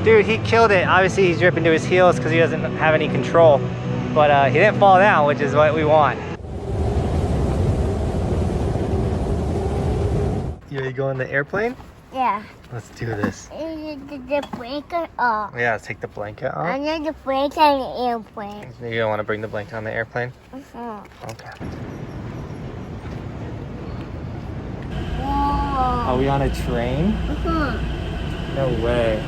Dude, he killed it. Obviously, he's dripping to his heels because he doesn't have any control. But he didn't fall down, which is what we want. You ready to go in the airplane? Yeah. Let's do this. The blanket off. Yeah, let's take the blanket off. I need the blanket on the airplane. You don't want to bring the blanket on the airplane? Okay. Whoa. Are we on a train? No way.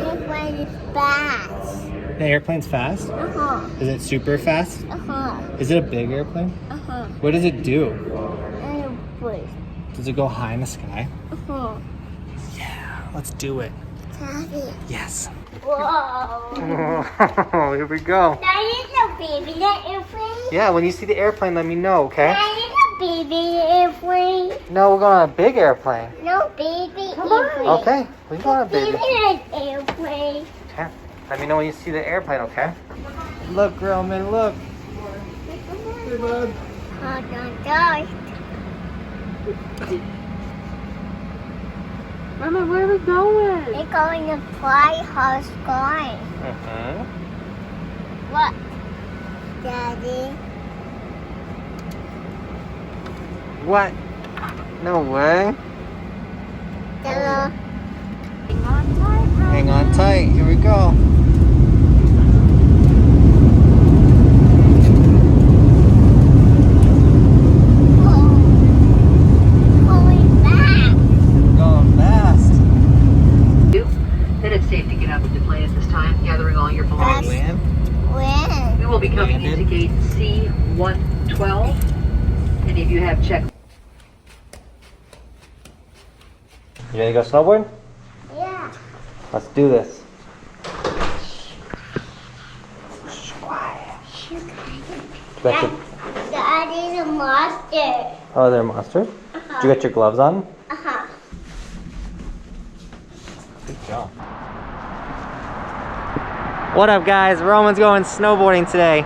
Airplane is fast. The airplane's fast? Is it super fast? Is it a big airplane? What does it do? Does it go high in the sky? Yeah, let's do it. Daddy. Yes. Whoa. Here we go. Daddy, is a baby in the airplane? Yeah, when you see the airplane, let me know, okay? Daddy, is a baby in the airplane? No, we're going on a big airplane. No, baby airplane. Okay, we're going on a Baby baby. in an airplane. Okay. Let me know when you see the airplane, okay? Look, Roman, look. Hey, bud. Oh, don't die. Mama, where are we going? We're going to fly house going. What? Daddy? What? No way. Hello? Hang on tight. Here we go. Then it's safe to get out of the plane at this time, gathering all your belongings. When? We will be coming into gate C112. And if you have checked. You ready to go snowboard? Yeah. Let's do this. Quiet. Got your... Daddy's a monster. Oh, they're monsters? Did you get your gloves on? Good job. What up, guys? Roman's going snowboarding today.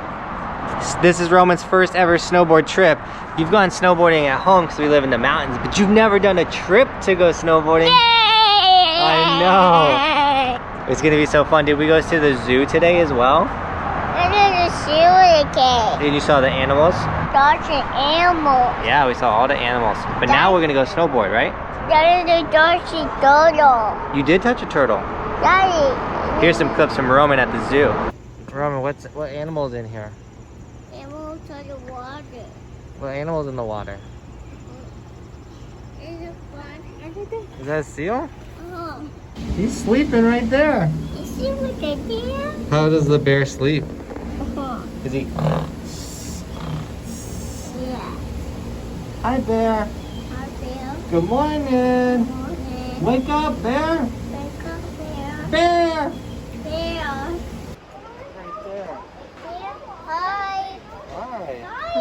This is Roman's first ever snowboard trip. You've gone snowboarding at home because we live in the mountains, but you've never done a trip to go snowboarding. I know. It's gonna be so fun, dude. We go to the zoo today as well. I did a zoo again. And you saw the animals? That's an animal. Yeah, we saw all the animals. But now we're gonna go snowboard, right? That is a dirty turtle. You did touch a turtle. Daddy. Here's some clips from Roman at the zoo. Roman, what animal's in here? Animals to the water. What animal's in the water? Is it fun? Is that a seal? He's sleeping right there. You see what they did? How does the bear sleep? Is he? Yeah. Hi, bear. Hi, Bill. Good morning. Morning. Wake up, bear. Wake up, Bear. Bear. Bear. Right there. Bear. Hi. Hi. Hi.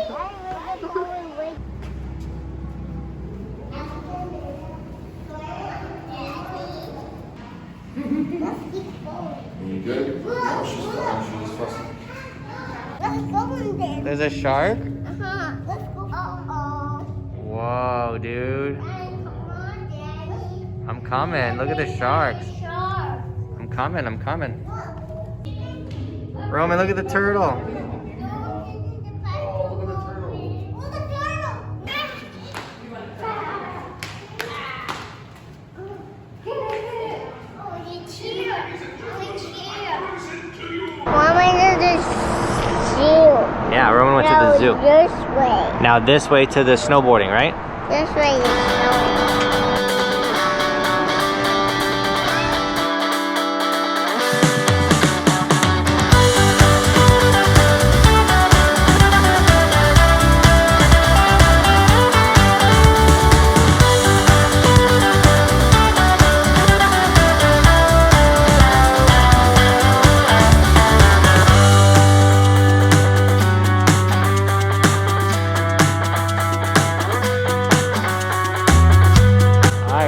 We're going with You good? No, she's fine. She's fussing. Let's go in there. There's a shark? Let's go. Uh-oh. Whoa, dude. Come on, Daddy. I'm coming. Look at the sharks. Shark. I'm coming. I'm coming. Roman, look at the turtle. Yeah, Roman went to the zoo. This way. Now this way to the snowboarding, right? This way is snowing.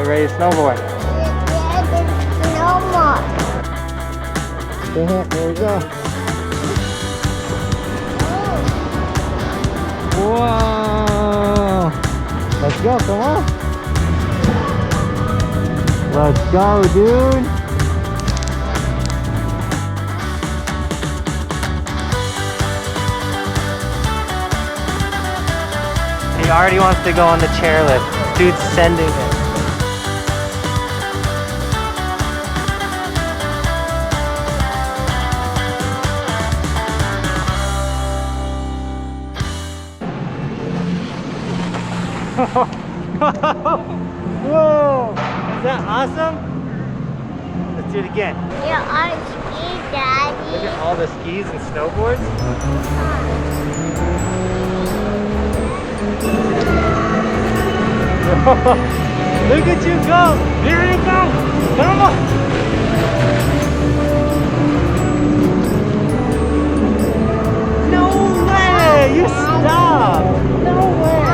Ready to snowboard. Yeah, there's no more. There we go. Whoa! Let's go, come on. Let's go, dude. He already wants to go on the chairlift. Dude's sending it. Whoa! Is that awesome? Let's do it again. You're on ski, Daddy. Look at all the skis and snowboards. Look at you go! Here you go! Come on! No way! You stopped! No way!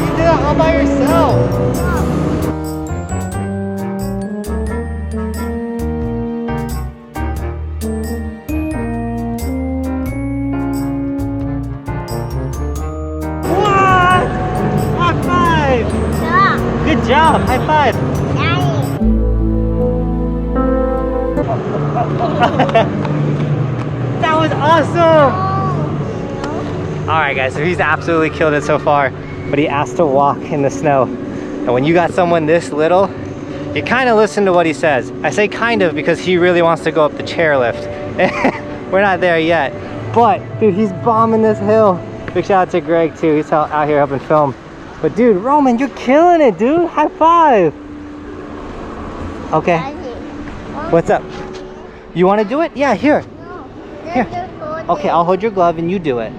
You did it all by yourself! What? High five! Stop. Good job! High five! Daddy. That was awesome! Alright guys, so he's absolutely killed it so far, but he asked to walk in the snow. And when you got someone this little, you kind of listen to what he says. I say kind of because he really wants to go up the chairlift. We're not there yet. But, dude, he's bombing this hill. Big shout out to Greg too, he's out here helping film. But dude, Roman, you're killing it, dude. High five. Okay, what's up? You want to do it? Yeah, here. Here. Okay, I'll hold your glove and you do it.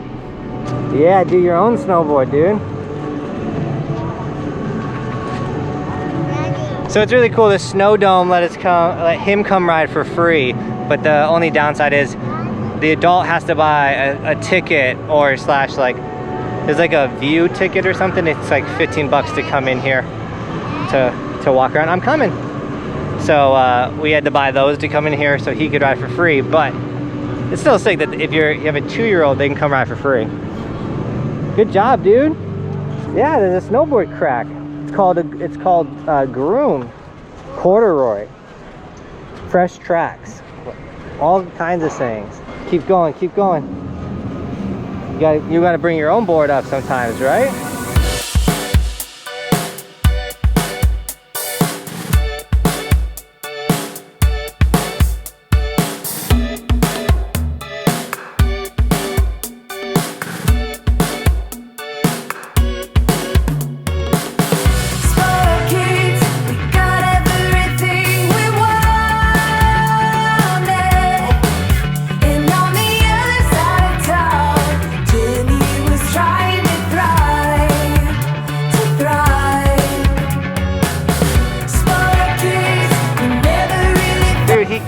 Yeah, do your own snowboard, dude. So it's really cool. The snow dome let him come ride for free, but the only downside is the adult has to buy a ticket or slash like there's like a view ticket or something. It's like 15 bucks to come in here to walk around. I'm coming. So we had to buy those to come in here so he could ride for free, but it's still sick that if you have a 2-year-old, they can come ride for free. Good job, dude. Yeah, there's a snowboard crack. It's called Groom, Corduroy, Fresh Tracks, all kinds of sayings. Keep going, keep going. You gotta bring your own board up sometimes, right?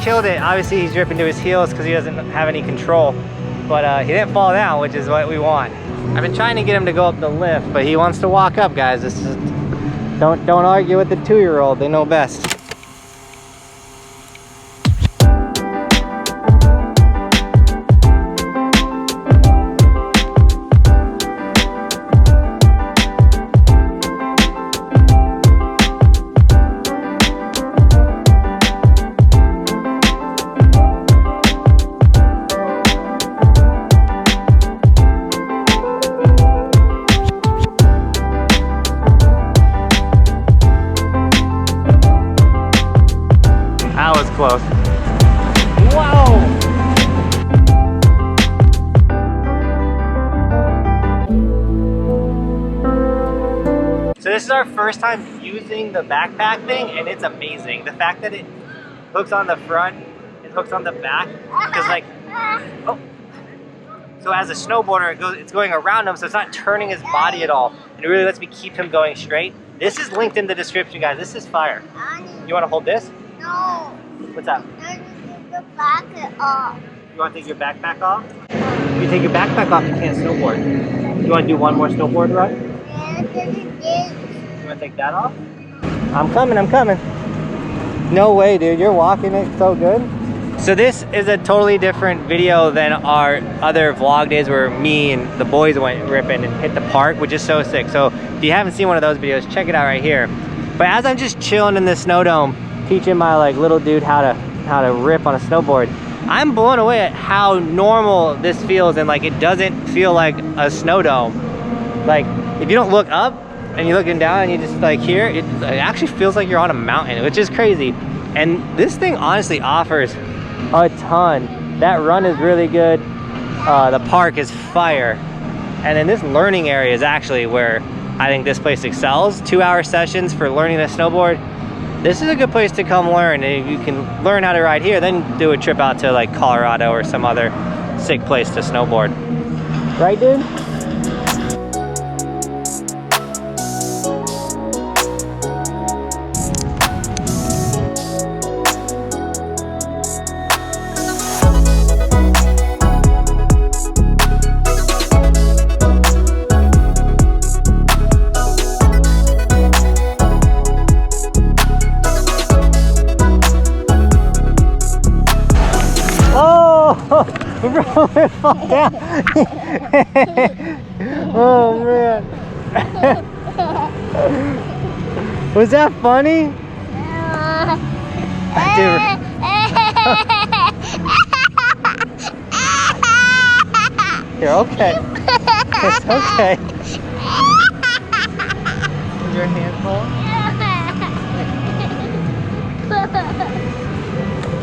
Killed it. Obviously he's dripping to his heels because he doesn't have any control, but he didn't fall down, which is what we want. I've been trying to get him to go up the lift, but he wants to walk up, guys. This is don't argue with the 2-year-old. They know best. Close. Wow! So this is our first time using the backpack thing, and it's amazing. The fact that it hooks on the front, it hooks on the back, because like, oh. So as a snowboarder, it's going around him, so it's not turning his body at all. And it really lets me keep him going straight. This is linked in the description, guys. This is fire. You want to hold this? No. What's that? I need to back it off. You want to take your backpack off? If you take your backpack off, you can't snowboard. You want to do one more snowboard run? Yeah, You want to take that off? I'm coming, I'm coming. No way, dude. You're walking it so good. So this is a totally different video than our other vlog days where me and the boys went ripping and hit the park, which is so sick. So if you haven't seen one of those videos, check it out right here. But as I'm just chilling in the snow dome, teaching my like little dude how to rip on a snowboard, I'm blown away at how normal this feels, and like it doesn't feel like a snow dome. Like if you don't look up and you're looking down and you just like here, it actually feels like you're on a mountain, which is crazy. And this thing honestly offers a ton. That run is really good. The park is fire. And then this learning area is actually where I think this place excels. 2-hour sessions for learning to snowboard. This is a good place to come learn. And if you can learn how to ride here, then do a trip out to like Colorado or some other sick place to snowboard. Right, dude? Bro, it fall down. Oh man. Was that funny? You're okay. It's okay. Is your hand full?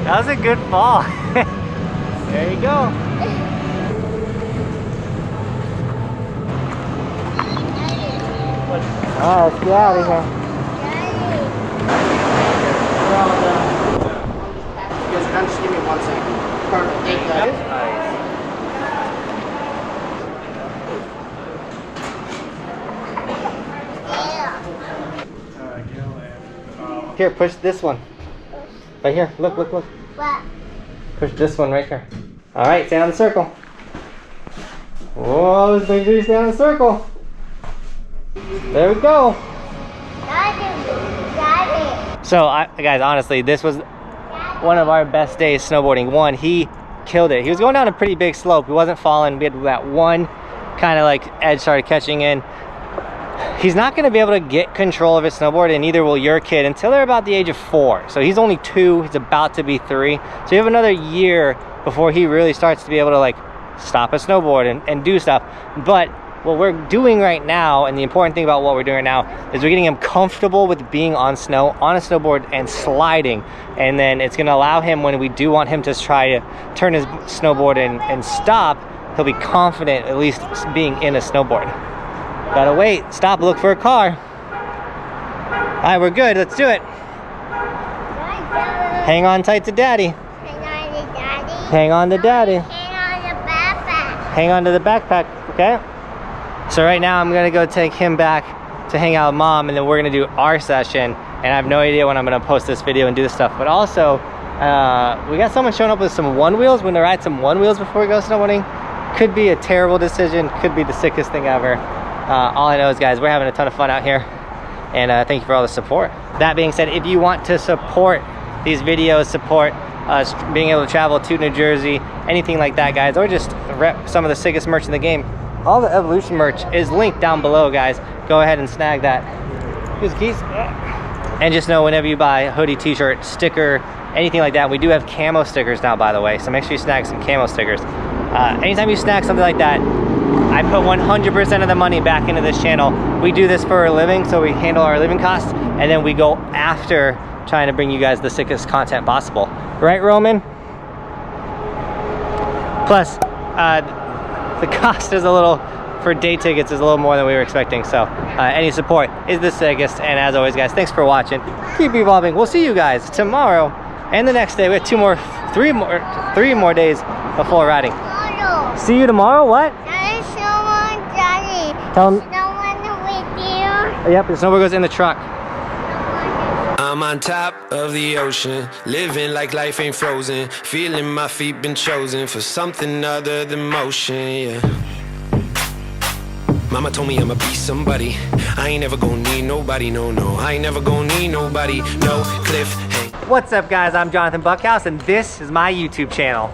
That was a good fall. There you go. Alright, let's get out of here. Just give me 1 second. Perfect. Thank you. Here, push this one. Right here. Look, look, look. What? Push this one right here. All right, stay on the circle. Whoa, let's make sure you stay on the circle. There we go. Daddy. So, guys, honestly, this was one of our best days snowboarding. One, he killed it. He was going down a pretty big slope. He wasn't falling. We had that one kind of like edge started catching in. He's not going to be able to get control of his snowboard, and neither will your kid until they're about the age of 4. So he's only 2. He's about to be 3. So you have another year before he really starts to be able to like stop a snowboard and do stuff. But what we're doing right now, and the important thing about what we're doing right now, is we're getting him comfortable with being on snow, on a snowboard, and sliding. And then it's going to allow him, when we do want him to try to turn his snowboard and stop, he'll be confident at least being in a snowboard. Gotta wait, stop, look for a car. All right, we're good, let's do it. Hang on tight to daddy. Hang on to daddy. Hang on the backpack. Hang on to the backpack, okay? So right now I'm gonna go take him back to hang out with mom, and then we're gonna do our session. And I have no idea when I'm gonna post this video and do this stuff. But also, we got someone showing up with some one wheels. We're gonna ride some one wheels before we go snowboarding. Could be a terrible decision, could be the sickest thing ever. All I know is, guys, we're having a ton of fun out here, and thank you for all the support. That being said, if you want to support these videos, support us being able to travel to New Jersey, anything like that, guys, or just rep some of the sickest merch in the game, all the Evolution merch is linked down below, guys. Go ahead and snag that. Here's the keys. And just know, whenever you buy a hoodie, t-shirt, sticker, anything like that, we do have camo stickers now, by the way, so make sure you snag some camo stickers. Anytime you snag something like that, I put 100% of the money back into this channel. We do this for a living, so we handle our living costs, and then we go after trying to bring you guys the sickest content possible. Right, Roman? Plus, the cost is a little, for day tickets, is a little more than we were expecting, so any support is the sickest. And as always, guys, thanks for watching. Keep evolving. We'll see you guys tomorrow and the next day. We have three more days of full riding. See you tomorrow. What? There's someone, Daddy. Tell him. Someone with you. Yep, the snowboard goes in the truck. I'm on top of the ocean, living like life ain't frozen, feeling my feet been chosen for something other than motion, yeah. Mama told me I'ma be somebody. I ain't never gonna need nobody, no, no. I ain't never gonna need nobody, no cliff hang. What's up guys, I'm Johnathan Buckhouse and this is my YouTube channel.